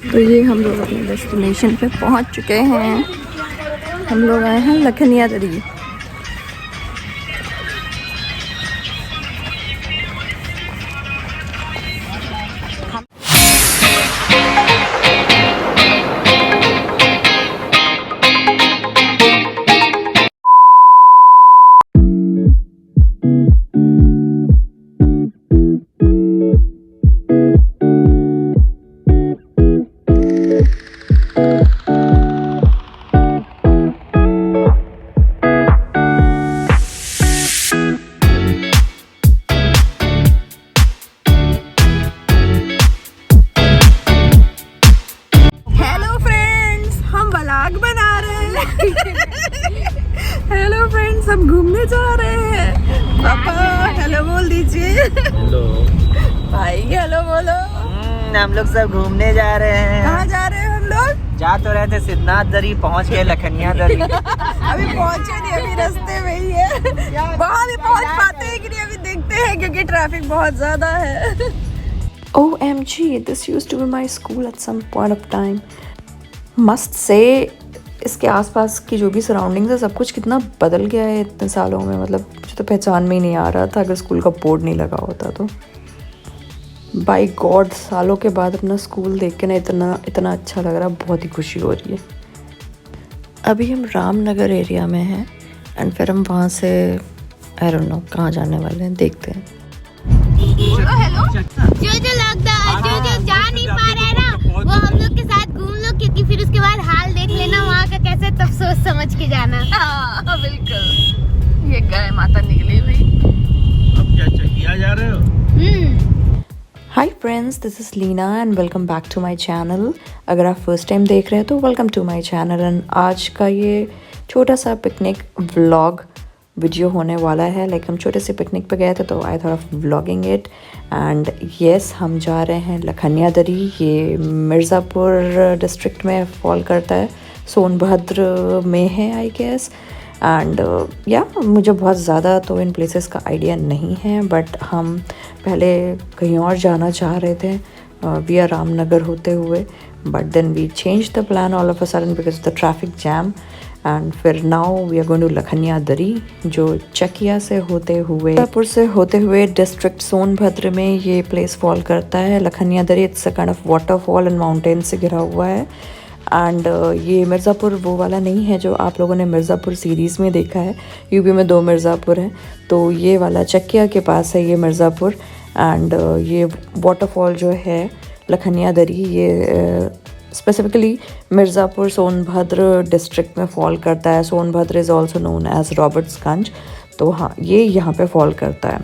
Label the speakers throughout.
Speaker 1: तो ये हम लोग अपने डेस्टिनेशन पे पहुंच चुके हैं। हम लोग आए हैं लखनिया दरी। हेलो फ्रेंड्स, हम घूमने जा रहे हैं। पापा हेलो बोल दीजिए।
Speaker 2: हेलो
Speaker 1: भाई हेलो बोलो।
Speaker 2: हम लोग सब घूमने जा रहे हैं।
Speaker 1: कहाँ जा रहे हैं हम लोग?
Speaker 2: जा तो रहे थे सिद्धनाथ दरी, पहुंच गए लखनिया दरी।
Speaker 1: अभी पहुंचे नहीं, अभी रास्ते में ही है। वहाँ भी पहुंच पाते हैं कि नहीं अभी देखते हैं, क्योंकि ट्रैफिक बहुत ज्यादा है। OMG, this used to be my school at some point of time. Must say, इसके आसपास की जो भी सराउंडिंग्स है सब कुछ कितना बदल गया है इतने सालों में। मतलब मुझे तो पहचान में ही नहीं आ रहा था अगर स्कूल का बोर्ड नहीं लगा होता तो। बाय गॉड, सालों के बाद अपना स्कूल देख के ना इतना अच्छा लग रहा है, बहुत ही खुशी हो रही है। अभी हम रामनगर एरिया में हैं एंड फिर हम वहाँ से आई डोंट नो कहाँ जाने वाले हैं, देखते हैं।
Speaker 3: हेलो, जो लॉकडाउन जो जा नहीं पा रहे हैं ना, वो हम लोग के साथ घूम लो, क्योंकि फिर उसके बाद हाल देख लेना वहाँ का कैसे, तब सोच समझ के जाना।
Speaker 1: हाँ बिल्कुल। ये गाय माता निकली भाई।
Speaker 2: अब क्या चकिया जा रहे हो?
Speaker 1: Hi friends, this is Leena and welcome back to my channel. अगर आप फर्स्ट टाइम देख रहे हैं तो welcome to my channel. And आज का ये छोटा सा पिकनिक व्लॉग वीडियो होने वाला है। लाइक हम छोटे से पिकनिक पे गए थे तो I thought of vlogging it. And yes, हम जा रहे हैं लखनिया दरी। ये मिर्ज़ापुर डिस्ट्रिक्ट में फॉल करता है, सोनभद्र में है आई गेस। एंड या मुझे बहुत ज़्यादा तो इन प्लेसेस का आइडिया नहीं है, बट हम पहले कहीं और जाना चाह रहे थे विया रामनगर होते हुए, but then we change the plan all of a sudden because of the traffic jam. And फिर now we are going to Lakhaniya Dari, जो चकिया से होते हुए मिर्ज़ापुर से होते हुए डिस्ट्रिक्ट सोनभद्र में ये प्लेस फॉल करता है। लखनिया दरी it's a kind of waterfall and mountain से घिरा हुआ है। एंड ये मिर्ज़ापुर वो वाला नहीं है जो आप लोगों ने मिर्ज़ापुर सीरीज़ में देखा है। यूपी में 2 मिर्ज़ापुर हैं, तो ये वाला चकिया के पास है ये मिर्ज़ापुर। एंड ये वाटरफॉल जो है लखनिया दरी, ये स्पेसिफिकली मिर्ज़ापुर सोनभद्र डिस्ट्रिक्ट में फॉल करता है। Sonbhadra is also known as Robertsganj. तो हाँ, ये यहाँ पे फॉल करता है।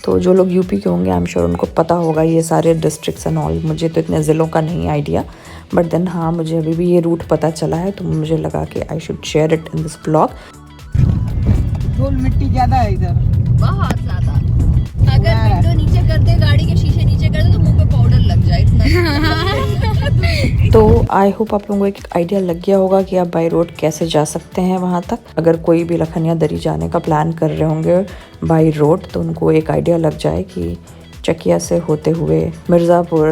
Speaker 1: तो जो लोग यूपी के होंगे आई एम श्योर उनको पता होगा ये सारे डिस्ट्रिक्ट्स एंड ऑल। मुझे तो इतने ज़िलों का नहीं आइडिया, बट देन हाँ, मुझे अभी भी ये रूट पता चला है तो मुझे लगा कि I should share it in this blog.
Speaker 4: धूल मिट्टी ज़्यादा है इधर,
Speaker 1: बहुत ज़्यादा। अगर विंडो नीचे कर दे, गाड़ी के शीशे नीचे कर दे तो मुंह पे पाउडर लग जाए इतना। तो आई होप आप लोगों को एक आइडिया लग गया होगा कि आप बाय रोड कैसे जा सकते हैं वहाँ तक। अगर कोई भी लखनिया दरी जाने का प्लान कर रहे होंगे बाय रोड तो उनको एक आइडिया लग जाए कि चकिया से होते हुए Mirzapur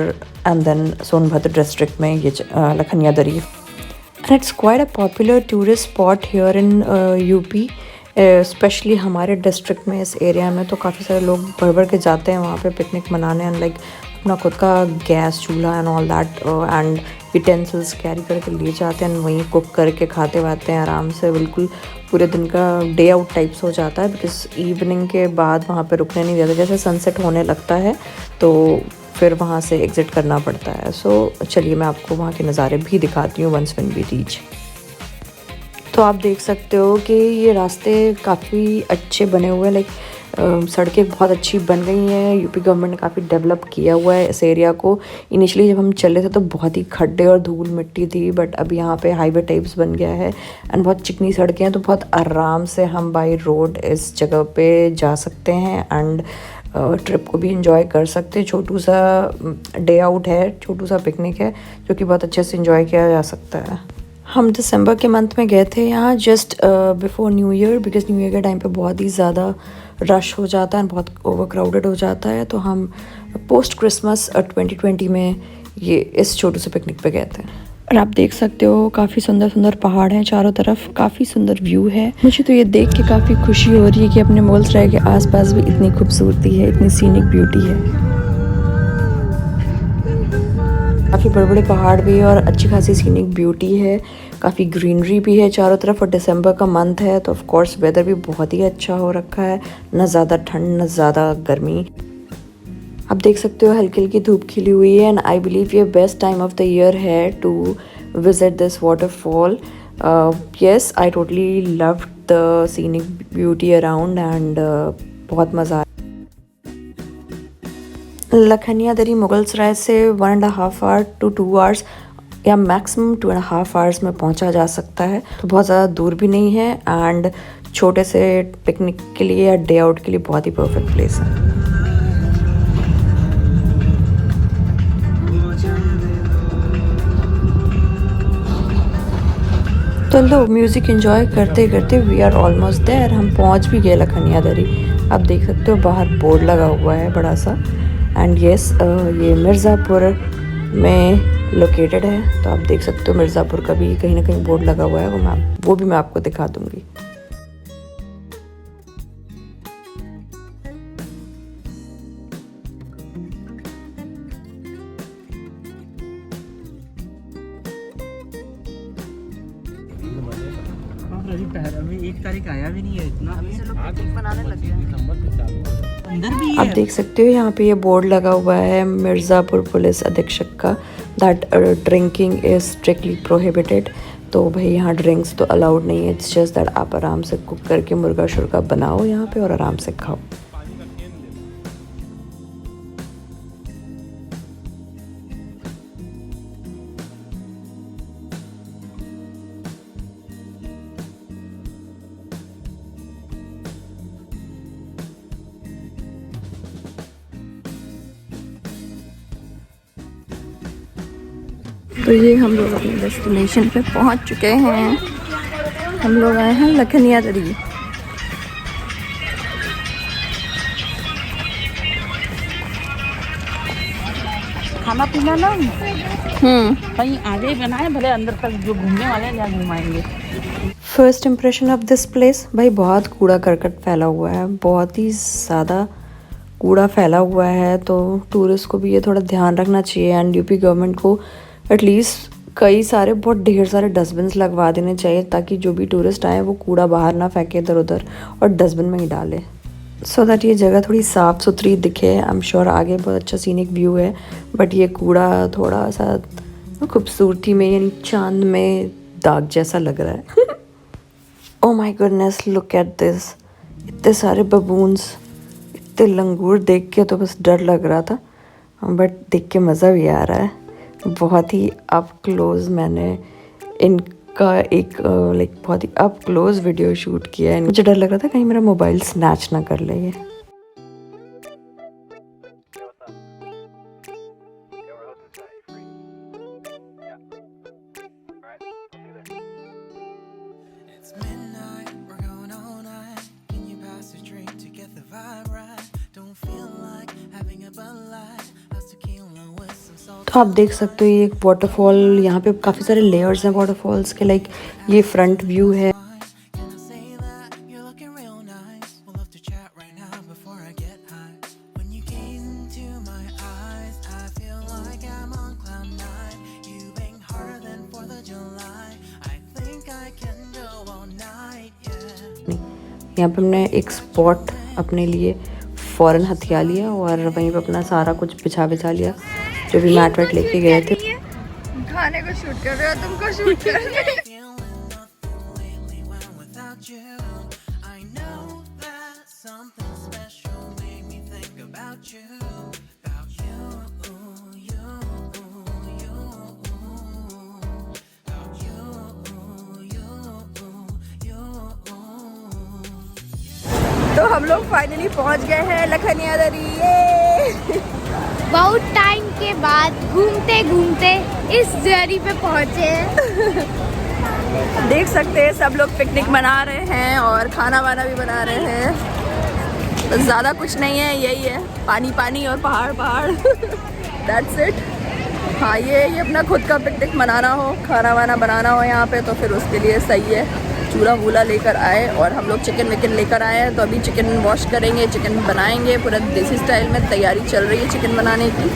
Speaker 1: and then Sonbhadra district में ये Lakhaniya Dari. And it's quite a popular tourist spot here in UP, specially हमारे डिस्ट्रिक्ट में, इस एरिया में तो काफ़ी सारे लोग भर भर के जाते हैं वहाँ पे पिकनिक मनाने। एंड लाइक अपना खुद का गैस चूल्हा and all that and utensils carry करके लिए जाते हैं, वहीं कुक करके खाते वाते हैं आराम से। बिल्कुल पूरे दिन का डे आउट टाइप्स हो जाता है, बिकॉज इवनिंग के बाद वहाँ पे रुकने नहीं देते। जैसे सनसेट होने लगता है तो फिर वहाँ से एग्ज़िट करना पड़ता है। सो चलिए मैं आपको वहाँ के नज़ारे भी दिखाती हूँ वंस व्हेन वी रीच। तो आप देख सकते हो कि ये रास्ते काफ़ी अच्छे बने हुए हैं। लाइक सड़कें बहुत अच्छी बन गई हैं। यूपी गवर्नमेंट ने काफ़ी डेवलप किया हुआ है इस एरिया को। इनिशियली जब हम चले थे तो बहुत ही खड्डे और धूल मिट्टी थी, बट अब यहाँ पे हाईवे टाइप्स बन गया है एंड बहुत चिकनी सड़कें हैं, तो बहुत आराम से हम बाई रोड इस जगह पे जा सकते हैं एंड ट्रिप को भी इंजॉय कर सकते हैं। छोटू सा डे आउट है, छोटू सा पिकनिक है जो कि बहुत अच्छे से इंजॉय किया जा सकता है। हम दिसंबर के मंथ में गए थे यहाँ just before new year, because new year के टाइम पे बहुत ही ज़्यादा रश हो जाता है, बहुत ओवर क्राउडेड हो जाता है। तो हम पोस्ट क्रिसमस 2020 में ये इस छोटू से पिकनिक पे गए थे। और आप देख सकते हो काफ़ी सुंदर सुंदर पहाड़ हैं चारों तरफ, काफ़ी सुंदर व्यू है। मुझे तो ये देख के काफ़ी खुशी हो रही है कि अपने मुगलसराय के आसपास भी इतनी खूबसूरती है, इतनी सीनिक ब्यूटी है। काफ़ी बड़े बड़े पहाड़ भी है और अच्छी खासी सीनिक ब्यूटी है, काफ़ी ग्रीनरी भी है चारों तरफ। और दिसंबर का मंथ है तो ऑफ कोर्स वेदर भी बहुत ही अच्छा हो रखा है, ना ज़्यादा ठंड ना ज़्यादा गर्मी। आप देख सकते हो हल्की हल्की धूप खिली हुई है एंड आई बिलीव ये best time of the year है to visit this waterfall. Yes, I totally love the scenic beauty around and बहुत मज़ा आया। लखनिया दरी मुगलसराय से 1.5 आवर to 2 आवर्स या मैक्सिमम 2.5 आवर्स में पहुंचा जा सकता है, तो बहुत ज़्यादा दूर भी नहीं है एंड छोटे से पिकनिक के लिए या डे आउट के लिए बहुत ही परफेक्ट प्लेस है। तो लो म्यूज़िक एंजॉय करते करते वी आर ऑलमोस्ट देयर, हम पहुंच भी गए लखनिया दरी। आप देख सकते हो बाहर बोर्ड लगा हुआ है बड़ा सा एंड यस ये मिर्ज़ापुर में लोकेटेड है। तो आप देख सकते हो मिर्ज़ापुर का भी कहीं ना कहीं बोर्ड लगा हुआ है, वो भी मैं आपको दिखा दूँगी।
Speaker 2: अभी 1 तारीख आया भी नहीं है, इतना अभी से लोग पिकनिक बनाने लग गए। अंदर भी
Speaker 1: आप देख सकते हो यहाँ पे ये बोर्ड लगा हुआ है मिर्ज़ापुर पुलिस अधीक्षक का, that drinking is strictly prohibited. तो भाई यहाँ ड्रिंक्स तो अलाउड नहीं है, इट्स जस्ट दैट आप आराम से कुक करके मुर्गा शुर्गा बनाओ यहाँ पे और आराम से खाओ। तो ये हम लोग अपने डेस्टिनेशन पे पहुंच चुके हैं। हम लोग आए हैं लखनिया दरी।
Speaker 4: खाना पीना ना कहीं आगे ही बनाए, भले अंदर तक जो घूमने वाले हैं यहाँ घुमाएंगे।
Speaker 1: First impression of this place, भाई बहुत कूड़ा करकट फैला हुआ है, बहुत ही ज़्यादा कूड़ा फैला हुआ है। तो टूरिस्ट को भी ये थोड़ा ध्यान रखना चाहिए एंड यूपी गवर्नमेंट को एटलीस्ट कई सारे बहुत ढेर सारे डस्टबिन्स लगवा देने चाहिए ताकि जो भी टूरिस्ट आए वो कूड़ा बाहर ना फेंके इधर उधर और डस्टबिन में ही डाले, सो दैट ये जगह थोड़ी साफ़ सुथरी दिखे। आई एम श्योर आगे बहुत अच्छा सीनिक व्यू है बट ये कूड़ा थोड़ा सा खूबसूरती में यानी चांद में दाग जैसा लग रहा है। Oh my goodness, look at this, इतने सारे बबून्स, इतने लंगूर देख के तो बस डर लग रहा था बट देख के मज़ा भी आ रहा है। बहुत ही अप क्लोज मैंने इनका एक लाइक बहुत ही अप क्लोज वीडियो शूट किया है। मुझे डर लग रहा था कहीं मेरा मोबाइल स्नैच ना कर ले ये। तो आप देख सकते हो ये एक वाटरफॉल, यहाँ पे काफ़ी सारे लेयर्स हैं वाटरफॉल्स के। लाइक ये फ्रंट व्यू है। यहाँ पे हमने एक स्पॉट अपने लिए फ़ौरन हथिया लिया और वहीं पे अपना सारा कुछ बिछा लिया, जो भी मैट वैट लेके गए थे।
Speaker 3: खाने को शूट कर रहे हो, तुमको शूट कर रहे हो।
Speaker 1: तो हम लोग फाइनली पहुंच गए हैं लखनिया दरी।
Speaker 3: बहुत टाइम के बाद घूमते घूमते इस जर्नी पे पहुंचे।
Speaker 1: देख सकते हैं सब लोग पिकनिक मना रहे हैं और खाना वाना भी बना रहे हैं। बस ज़्यादा कुछ नहीं है, यही है पानी पानी और पहाड़ पहाड़। That's it. हाँ ये अपना खुद का पिकनिक मनाना हो, खाना वाना बनाना हो यहाँ पे, तो फिर उसके लिए सही है। चूल्हा वूल्हा लेकर आए और हम लोग चिकन विकन लेकर आए हैं। तो अभी चिकन वॉश करेंगे, चिकन बनाएंगे। पूरा देसी स्टाइल में तैयारी चल रही है चिकन बनाने की।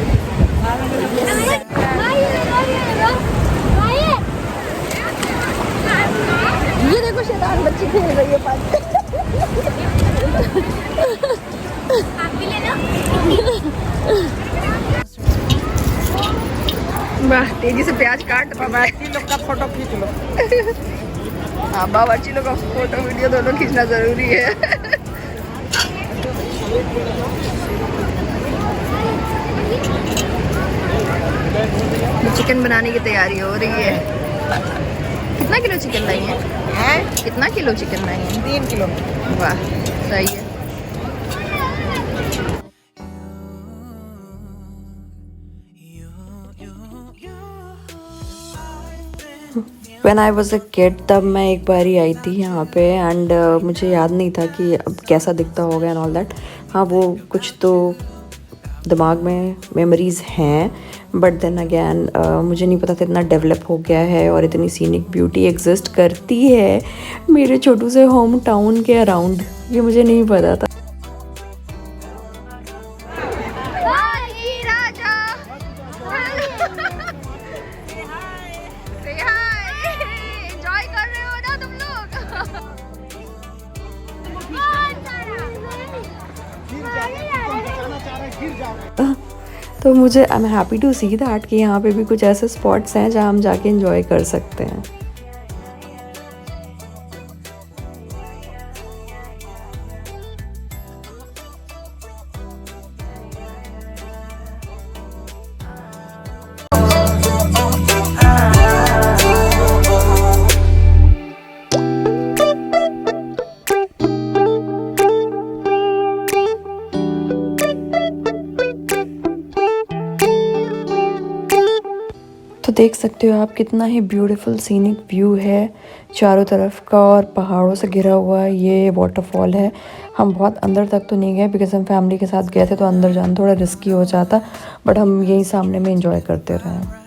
Speaker 1: ये देखो शैतान बच्ची खेल रही है पानी। वाह तेजी से प्याज काट।
Speaker 2: बाबाजी लोग का फोटो खींच लो।
Speaker 1: हाँ बाबाजी लोग का फोटो वीडियो दोनों खींचना जरूरी है। चिकन बनाने की तैयारी हो रही है। कितना किलो चिकन लाई है? कितना किलो चिकन लाई है?
Speaker 2: 3 किलो।
Speaker 1: वाह सही है। When I was a kid तब मैं एक बार ही आई थी यहाँ पे एंड मुझे याद नहीं था कि अब कैसा दिखता होगा एंड ऑल दैट। हाँ वो कुछ तो दिमाग में मेमोरीज़ हैं, बट देन अगैन मुझे नहीं पता था इतना डेवलप हो गया है और इतनी सीनिक ब्यूटी एग्जिस्ट करती है मेरे छोटू से होम टाउन के अराउंड। ये मुझे नहीं पता था। तो मुझे I am happy to see that कि यहाँ पे भी कुछ ऐसे स्पॉट्स हैं जहाँ हम जाके एंजॉय कर सकते हैं। तो देख सकते हो आप कितना ही ब्यूटीफुल सीनिक व्यू है चारों तरफ का और पहाड़ों से घिरा हुआ ये वाटरफॉल है। हम बहुत अंदर तक तो नहीं गए बिकॉज हम फैमिली के साथ गए थे, तो अंदर जाना थोड़ा रिस्की हो जाता, बट हम यहीं सामने में एंजॉय करते रहे।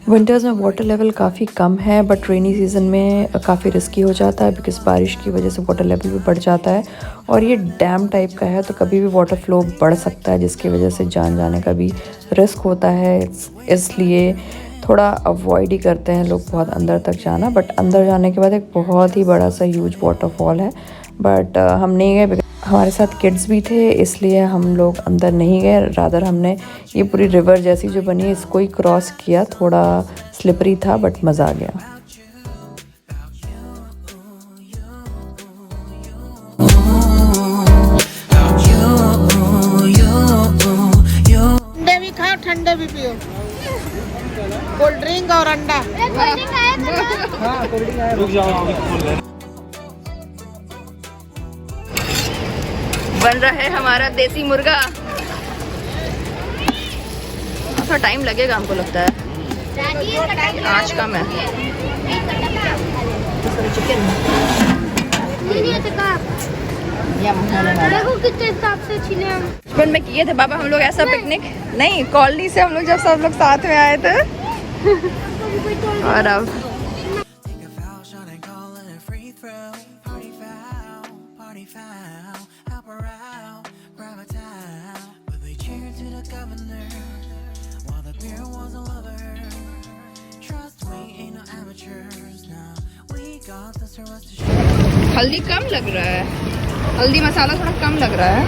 Speaker 1: विंटर्स में वाटर लेवल काफ़ी कम है, बट रेनी सीज़न में काफ़ी रिस्की हो जाता है बिकॉज बारिश की वजह से वाटर लेवल भी बढ़ जाता है और ये डैम टाइप का है, तो कभी भी वाटर फ्लो बढ़ सकता है जिसकी वजह से जान जाने का भी रिस्क होता है। इसलिए थोड़ा अवॉइड ही करते हैं लोग बहुत अंदर तक जाना। बट अंदर जाने के बाद एक बहुत ही बड़ा सा ह्यूज वाटरफॉल है, बट हम नहीं गए। हमारे साथ किड्स भी थे इसलिए हम लोग अंदर नहीं गए। रादर हमने ये पूरी रिवर जैसी जो बनी है इसको ही क्रॉस किया। थोड़ा स्लिपरी था बट मज़ा आ गया।
Speaker 2: ठंडे भी खाओ, ठंडे भी पियो, कोल्ड ड्रिंक और अंडा। हाँ कोल्ड ड्रिंक आया।
Speaker 1: बन रहा है हमारा देसी मुर्गा। थोड़ा टाइम लगेगा हमको लगता है, आँच कम है। चिकन बचपन में किए थे बाबा हम लोग ऐसा पिकनिक, नहीं कॉलोनी से हम लोग जब सब लोग साथ में आए थे। और अब हल्दी कम लग रहा है, हल्दी मसाला थोड़ा कम लग रहा है।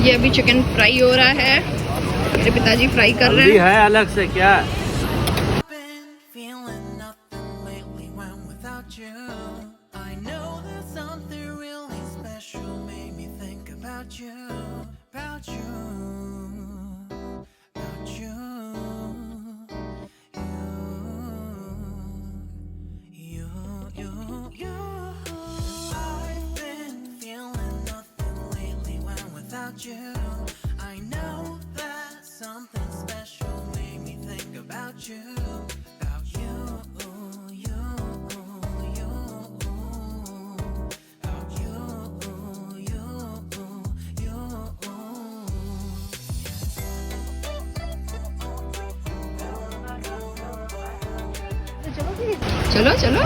Speaker 1: ये अभी चिकन फ्राई हो रहा है, मेरे पिताजी फ्राई कर रहे हैं।
Speaker 2: है अलग से क्या?
Speaker 5: I know that something special made me
Speaker 1: चलो चलो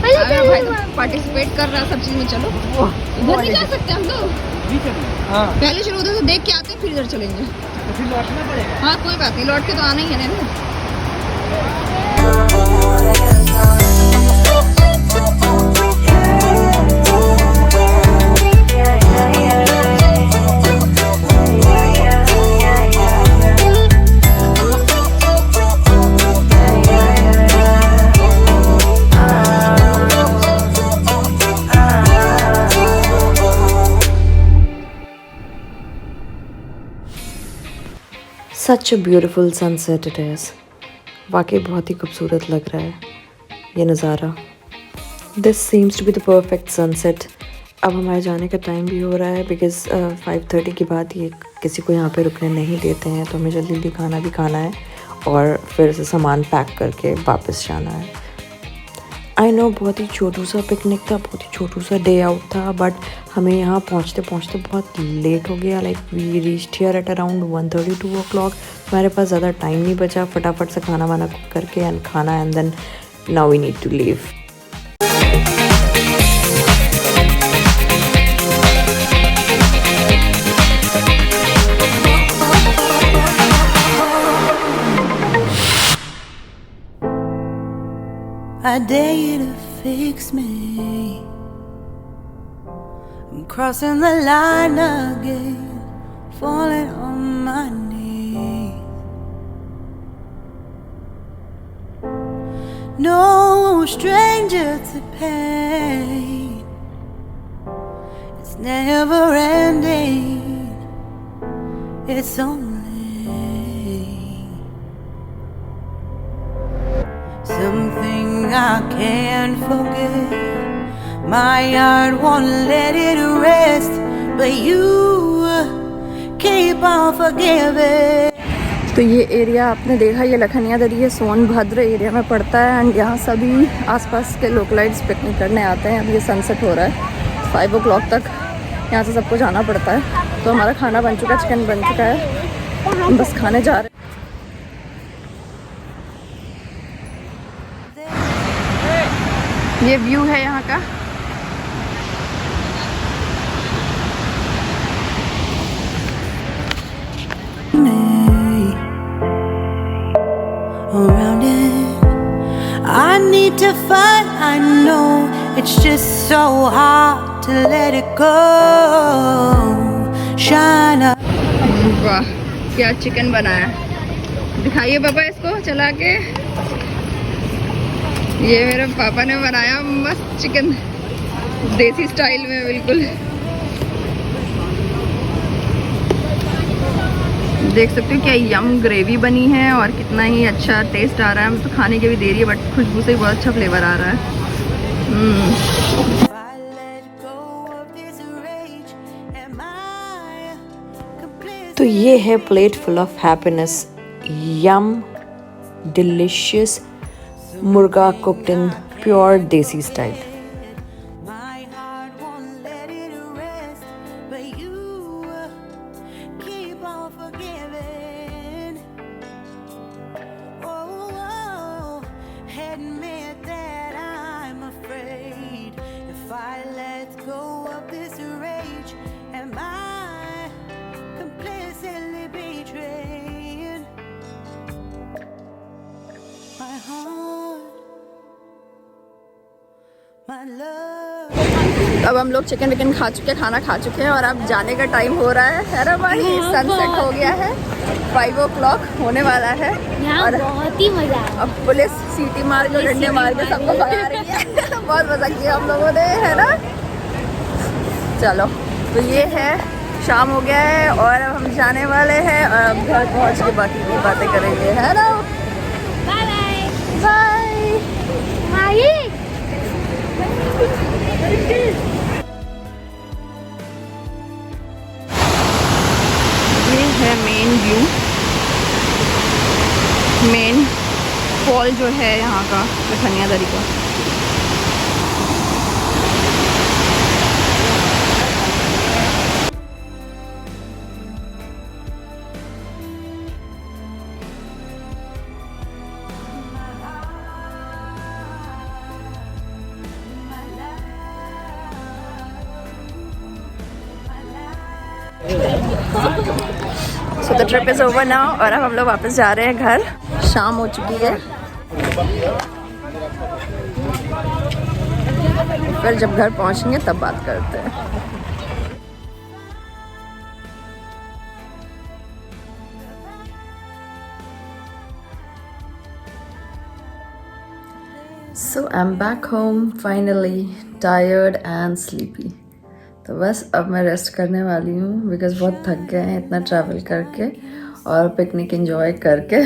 Speaker 1: भाई तो पार्टिसिपेट कर रहा है सब चीज में। चलो इधर नहीं जा सकते हम लोग, पहले चलो उधर से देख के आते हैं फिर इधर चलेंगे।
Speaker 2: फिर लौटना पड़ेगा।
Speaker 1: हाँ कोई बात नहीं, लौट के तो आना ही है ना।
Speaker 5: Such a beautiful sunset it is. वाकई बहुत ही खूबसूरत लग रहा है ये नज़ारा। This seems to be the perfect sunset. अब हमारे जाने का टाइम भी हो रहा है बिकॉज़ 5:30 के बाद ये किसी को यहाँ पे रुकने नहीं देते हैं, तो हमें जल्दी जल्दी खाना भी खाना है और फिर से सामान पैक करके वापस जाना है। आई नो बहुत ही छोटू सा पिकनिक था, बहुत ही छोटू सा डे आउट था, बट हमें यहाँ पहुँचते पहुँचते बहुत लेट हो गया। Like we reached here at around 1:30 2 o'clock। हमारे पास ज़्यादा टाइम नहीं बचा, फटाफट से खाना वाना कुक करके एंड खाना and then now we need to leave.
Speaker 6: I dare you to fix me. I'm crossing the line again, falling on my knees. No stranger to pain, it's never ending, it's only something I can't forget. My heart won't let it rest, but you keep on forgiving.
Speaker 1: तो ये area आपने देखा, ये लखनिया दरी है, Sonbhadra area में पड़ता है एंड यहाँ सभी आसपास के लोकलाइट्स पिकनिक करने आते हैं। अब ये सनसेट हो रहा है, 5 o'clock तक यहाँ से सबको जाना पड़ता है। तो हमारा खाना बन चुका है, चिकन बन चुका है, हम बस खाने जा रहे हैं। ये व्यू है यहाँ का।
Speaker 6: Around it, I need to fight. I know it's just so hard to let it go. Shine up.
Speaker 1: वाह क्या चिकन बनाया, दिखाइए पापा इसको चला के। ये मेरे पापा ने बनाया मस्त चिकन, देसी स्टाइल में बिल्कुल। देख सकते हो क्या यम ग्रेवी बनी है और कितना ही अच्छा टेस्ट आ रहा है। तो खाने की भी देरी है बट खुशबू से ही बहुत अच्छा फ्लेवर आ रहा है।
Speaker 6: If I let go of this rage, am I complicit?
Speaker 5: तो ये है plate full of happiness, yum delicious murga cooked in pure desi style.
Speaker 6: My heart won't let it rest, but you keep on forgiving. Oh, admit that I'm afraid. If I let go of this rage, am I complicitly betraying my heart, my love?
Speaker 1: अब हम लोग chicken विकन खा चुके हैं, खाना खा चुके हैं और अब जाने का टाइम हो रहा है ना भाई। सनसेट हो गया है, 5 o'clock होने वाला है और
Speaker 3: बहुत ही मजा आया।
Speaker 1: अब पुलिस सीटी मार के डंडे मार के सबको भगा रही है। बहुत मजा किया हम लोगों ने, है ना। चलो तो ये है, शाम हो गया है और अब हम जाने वाले हैं और अब घर पहुंच के बाकी की बातें करेंगे, है ना।
Speaker 3: Bye bye
Speaker 1: bye.
Speaker 3: माही।
Speaker 1: ये है मेन व्यू, मेन फॉल जो है यहाँ का लखनिया दरी का। So the trip is over now और अब हम लोग वापस जा रहे हैं घर। शाम हो चुकी है, फिर जब घर पहुंचेंगे तब बात करते हैं। So I'm back home finally, tired and sleepy. तो बस अब मैं रेस्ट करने वाली हूँ बिकॉज़ बहुत थक गए हैं इतना ट्रैवल करके और पिकनिक एंजॉय करके।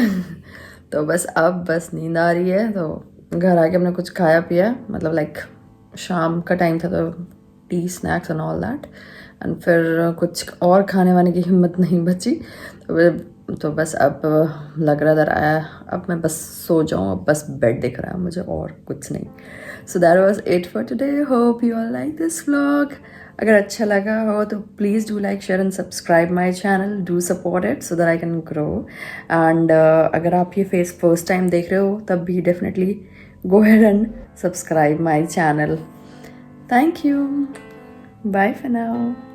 Speaker 1: तो बस अब बस नींद आ रही है। तो घर आके हमने कुछ खाया पिया, मतलब लाइक शाम का टाइम था तो T snacks and all that, and फिर कुछ और खाने वाने की हिम्मत नहीं बची। तो बस अब लग रहा था अब मैं बस सो जाऊँ, अब बस बेड दिख रहा है मुझे और कुछ नहीं। So that was it for today. Hope you all like this vlog. अगर अच्छा लगा हो तो please do like, share and subscribe my channel, do support it so that I can grow. And अगर आप ये फेस फर्स्ट टाइम देख रहे हो तब भी definitely go ahead and subscribe my channel. Thank you, bye for now.